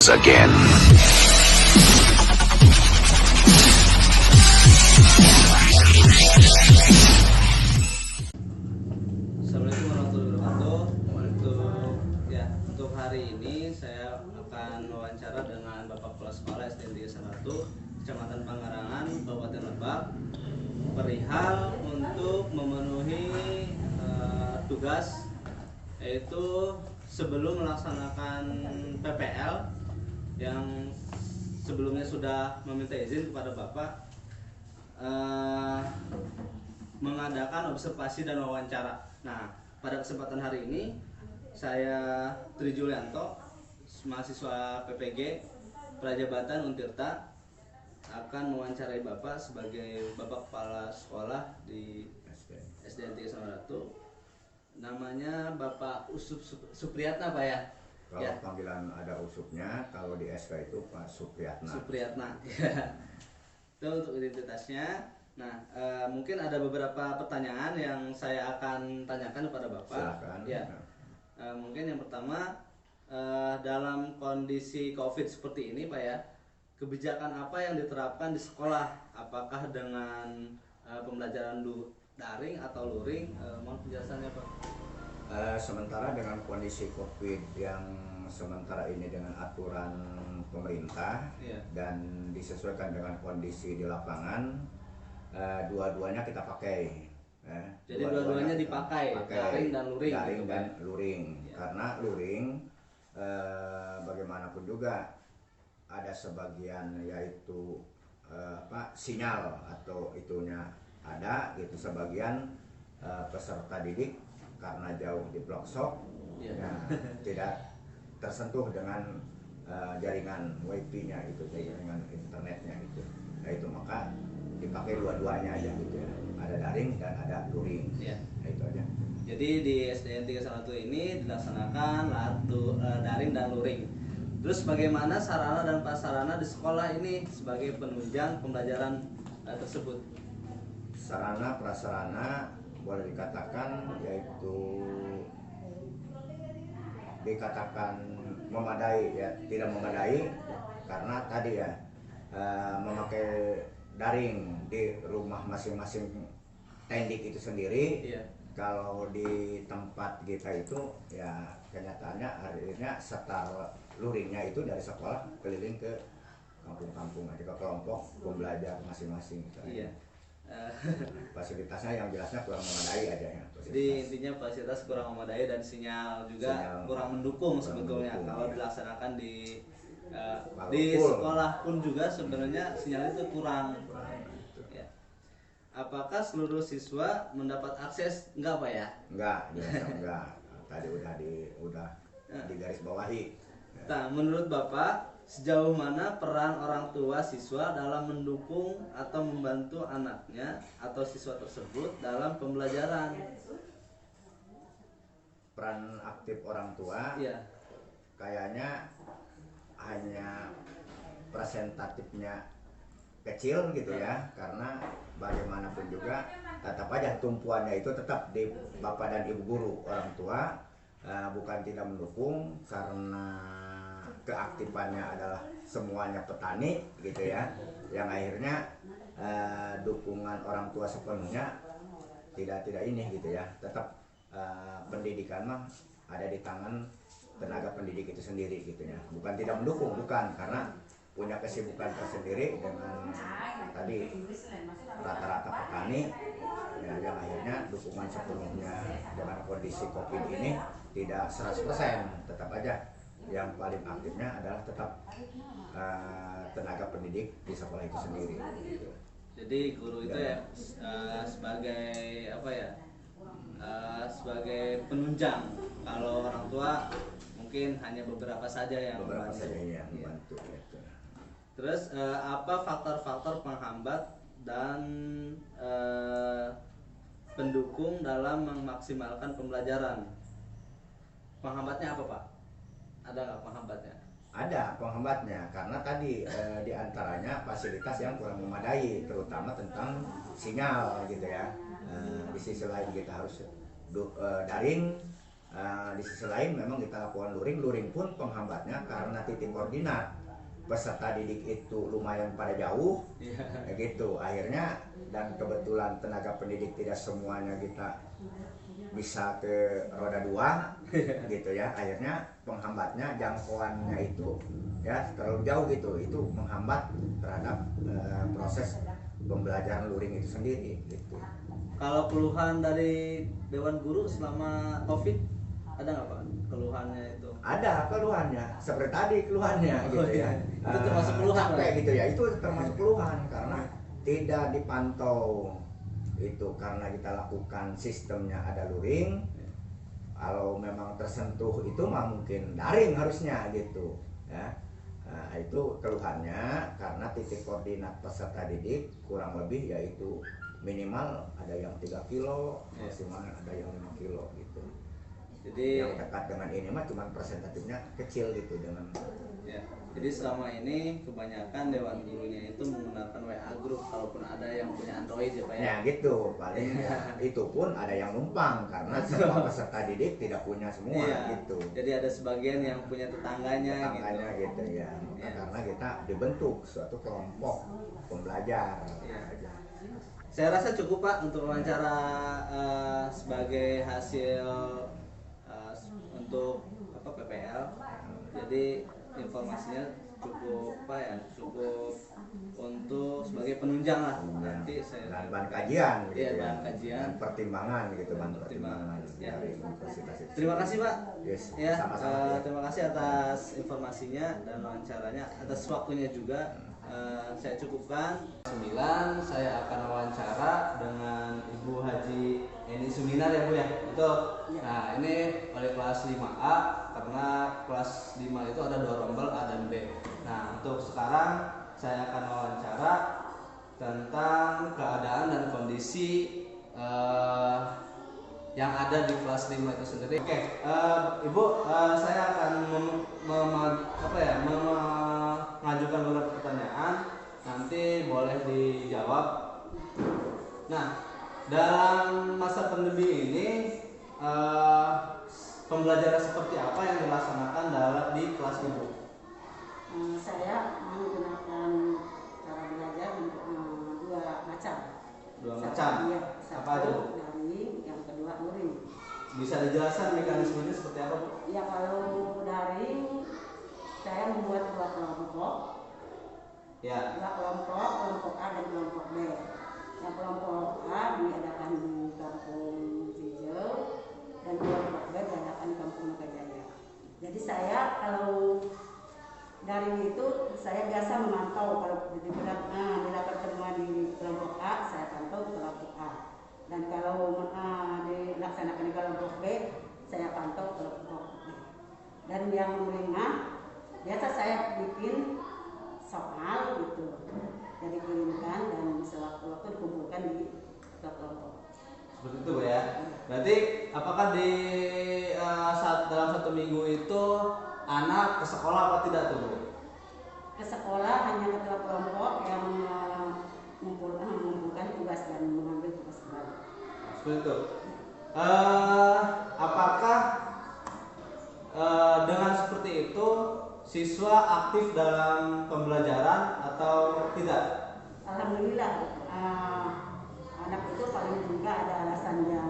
Again. Assalamualaikum warahmatullahi wabarakatuh. Untuk hari ini saya akan wawancara dengan Bapak Kepala Sekolah SD 31 Kecamatan Pangarangan, Kabupaten Lebak, perihal untuk memenuhi tugas, yaitu sebelum melaksanakan PPL yang sebelumnya sudah meminta izin kepada Bapak mengadakan observasi dan wawancara. Nah, pada kesempatan hari ini saya Tri Julianto, mahasiswa PPG Prajabatan Untirta, akan mewawancarai Bapak sebagai Bapak Kepala Sekolah di SD 31. Namanya Bapak Usup Supriyatna, Pak ya? Kalau Ya. panggilan ada usupnya, kalau di SK itu Pak Supriyatna. Supriyatna, ya. Itu untuk identitasnya. Nah, mungkin ada beberapa pertanyaan yang saya akan tanyakan kepada Bapak. Silakan. Ya. Mungkin yang pertama, dalam kondisi COVID seperti ini, Pak ya, kebijakan apa yang diterapkan di sekolah? Apakah dengan pembelajaran daring atau luring? Mohon penjelasannya, Pak. Sementara dengan kondisi COVID yang sementara ini dengan aturan pemerintah, Iya. dan disesuaikan dengan kondisi di lapangan, dua-duanya kita pakai. Jadi dua-duanya dipakai, daring dan luring. Daring gitu, dan Pak. luring. Ya. Karena luring bagaimanapun juga ada sebagian yaitu sinyal atau itunya ada gitu, sebagian peserta didik karena jauh di pelosok, Ya. tidak tersentuh dengan jaringan wifi-nya itu, jaringan internetnya itu. Nah itu maka dipakai dua-duanya aja gitu ya. Ada daring dan ada luring. Ya. Nah itu aja. Jadi di SDN 31 ini dilaksanakan daring dan luring. Terus bagaimana sarana dan prasarana di sekolah ini sebagai penunjang pembelajaran tersebut? Sarana prasarana boleh dikatakan yaitu dikatakan memadai ya, tidak memadai karena tadi ya memakai daring di rumah masing-masing tendik itu sendiri. Iya. Kalau di tempat kita itu ya kenyataannya akhirnya setar luringnya itu dari sekolah keliling ke kampung-kampung, ke kelompok pembelajar masing-masing. Iya. Fasilitasnya yang jelasnya kurang memadai aja ya. Jadi intinya fasilitas kurang memadai dan sinyal juga kurang mendukung sebetulnya. Kalau dilaksanakan di full. sekolah pun juga sebenarnya sinyal itu kurang. Ya. Apakah seluruh siswa mendapat akses? Enggak, Pak ya? Enggak, enggak. Tadi udah digaris bawahi. Nah, menurut Bapak, sejauh mana peran orang tua siswa dalam mendukung atau membantu anaknya atau siswa tersebut dalam pembelajaran? Peran aktif orang tua Iya. kayaknya hanya presentatifnya kecil gitu ya, karena bagaimanapun juga tetap aja tumpuannya itu tetap di bapak dan ibu guru, orang tua. Bukan tidak mendukung karena keaktifannya adalah semuanya petani gitu ya, yang akhirnya dukungan orang tua sepenuhnya tidak ini gitu ya. Tetap pendidikan mah ada di tangan tenaga pendidik itu sendiri gitu ya. Bukan tidak mendukung, bukan, karena punya kesibukan tersendiri dengan tadi rata-rata petani ya, yang akhirnya dukungan sepenuhnya dengan kondisi COVID ini tidak 100%. Tetap aja yang paling aktifnya adalah tetap tenaga pendidik di sekolah itu sendiri gitu. Jadi guru itu ya sebagai apa ya? Sebagai penunjang. Kalau orang tua mungkin hanya beberapa saja yang Beberapa membantu. saja yang Iya. membantu gitu. Terus apa faktor-faktor penghambat dan pendukung dalam memaksimalkan pembelajaran? Penghambatnya apa, Pak? Ada nggak penghambatnya? Ada penghambatnya karena tadi diantaranya fasilitas yang kurang memadai, terutama tentang sinyal gitu ya. Di sisi lain kita harus daring, Di sisi lain memang kita lakukan luring pun penghambatnya karena titik koordinat peserta didik itu lumayan pada jauh, ya gitu. Akhirnya dan kebetulan tenaga pendidik tidak semuanya kita bisa ke roda dua, gitu ya. Akhirnya penghambatnya jangkauannya itu ya terlalu jauh gitu, itu menghambat terhadap proses pembelajaran luring itu sendiri. Gitu. Kalau keluhan dari Dewan Guru selama COVID ada nggak Pak keluhannya itu? Ada keluhannya, seperti tadi keluhannya gitu ya. Itu termasuk keluhan capek gitu ya, itu termasuk keluhan karena tidak dipantau itu karena kita lakukan sistemnya ada luring. Kalau memang tersentuh itu mah mungkin daring harusnya gitu ya. Nah, itu keluhannya karena titik koordinat peserta didik kurang lebih yaitu minimal ada yang 3 kilo, maksimal ada yang 5 kilo gitu. Jadi yang dekat dengan ini mah cuma persentatifnya kecil gitu dengan ya. Jadi selama ini kebanyakan Dewan Gurunya itu menggunakan WA Group kalaupun ada yang punya Android ya Pak ya. Ya gitu, paling ya, itu pun ada yang numpang karena semua peserta didik tidak punya semua gitu. Jadi ada sebagian yang punya tetangganya gitu ya. Karena kita dibentuk suatu kelompok pembelajar. Saya rasa cukup Pak untuk wawancara sebagai hasil untuk PPL. Jadi informasinya cukup cukup untuk sebagai penunjang lah. Nanti saya dan bahan kajian gitu bahan kajian dan pertimbangan gitu, bahan pertimbangan ya. Dari universitas itu. Terima kasih Pak. Yes, ya sama-sama, terima kasih atas informasinya dan wawancaranya, atas waktunya juga. Saya cukupkan. 9 saya akan wawancara dengan Ibu Haji Eni Suminar ya Bu ya. Betul. Nah, ini oleh kelas 5A karena kelas 5 itu ada 2 rombel A dan B. Nah, untuk sekarang saya akan wawancara tentang keadaan dan kondisi yang ada di kelas 5 itu sendiri. Oke, Ibu, saya akan mengajukan beberapa pertanyaan, nanti boleh dijawab. Nah, dalam masa pandemi ini pembelajaran seperti apa yang dilaksanakan di kelas Ibu? Saya menggunakan cara belajar untuk 2 macam. Iya, apa aja Bu? Daring, yang kedua luring. Bisa dijelaskan mekanismenya seperti apa Bu? Ya kalau daring saya membuat 2 kelompok. Ya. 2 kelompok A dan kelompok B. Yang kelompok A diadakan di Kampung Hijau dan kelompok B diadakan di Kampung Megajaya. Jadi saya kalau daring itu saya biasa memantau kalau dilakukan pertemuan di kelompok A, saya pantau kelompok A. Dan kalau dilaksanakan di kelompok B, saya pantau kelompok B. Dan yang menerima biasa saya bikin soal gitu, jadi kirimkan dan sewaktu-waktu dikumpulkan di kelompok. Seperti itu Bu ya. Berarti apakah di dalam 1 minggu itu anak ke sekolah apa tidak tuh Bu? Ke sekolah hanya ketua kelompok yang mengumpulkan tugas dan mengambil tugas kembali. Seperti itu. Apakah dengan seperti itu siswa aktif dalam pembelajaran atau tidak? Alhamdulillah, anak itu paling tidak ada alasan yang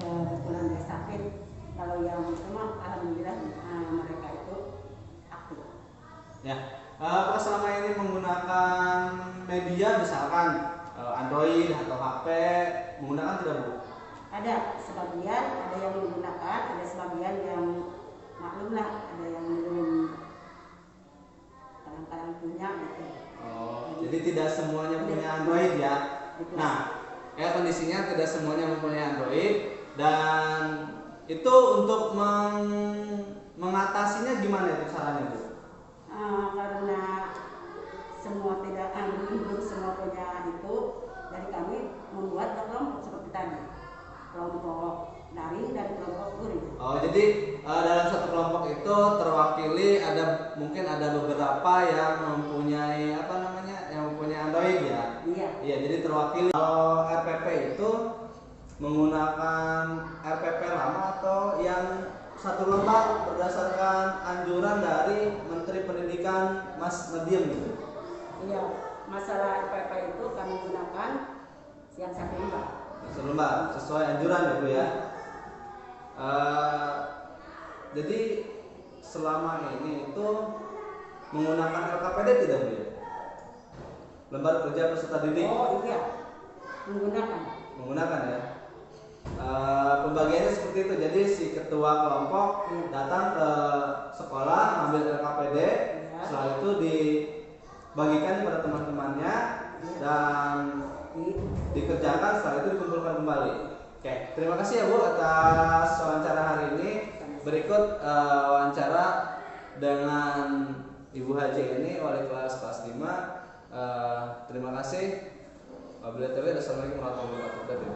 kebetulan dia sakit. Kalau yang cuma alhamdulillah mereka itu aktif. Ya, Pak selama ini menggunakan media misalkan Android atau HP menggunakan tidak Bu? Ada sebagian, ada yang menggunakan, ada sebagian yang maklum lah, ada yang belum kadang-kadang punya gitu. Jadi tidak semuanya punya Android ya. Nah, kondisinya tidak semuanya mempunyai Android dan itu untuk mengatasinya gimana itu caranya Bu? Karena semua tidak belum semua punya itu, dari kami membuat kelompok seperti tadi, kelompok daring dan kelompok luring. Jadi dalam satu kelompok itu terwakili mungkin ada beberapa yang mempunyai yang mempunyai Android ya. Iya. Iya, jadi terwakili. Kalau RPP itu menggunakan RPP lama atau yang satu lembar berdasarkan anjuran dari Menteri Pendidikan Mas Nadiem gitu? Iya, masalah RPP itu kami gunakan yang satu lembar. Satu lembar sesuai anjuran ya Bu ya. Jadi selama ini itu menggunakan LKPD tidak Bu ya? Lembar kerja peserta didik. Oh iya, menggunakan. Menggunakan ya. Pembagiannya seperti itu. Jadi si ketua kelompok datang ke sekolah ambil LKPD, setelah itu dibagikan kepada teman-temannya dan dikerjakan, setelah itu dikumpulkan kembali. Oke, terima kasih ya Bu atas wawancara hari ini. Berikut wawancara dengan Ibu Haji ini, wali kelas 5. Terima kasih. Wabillahi taufiq. Assalamualaikum warahmatullahi wabarakatuh.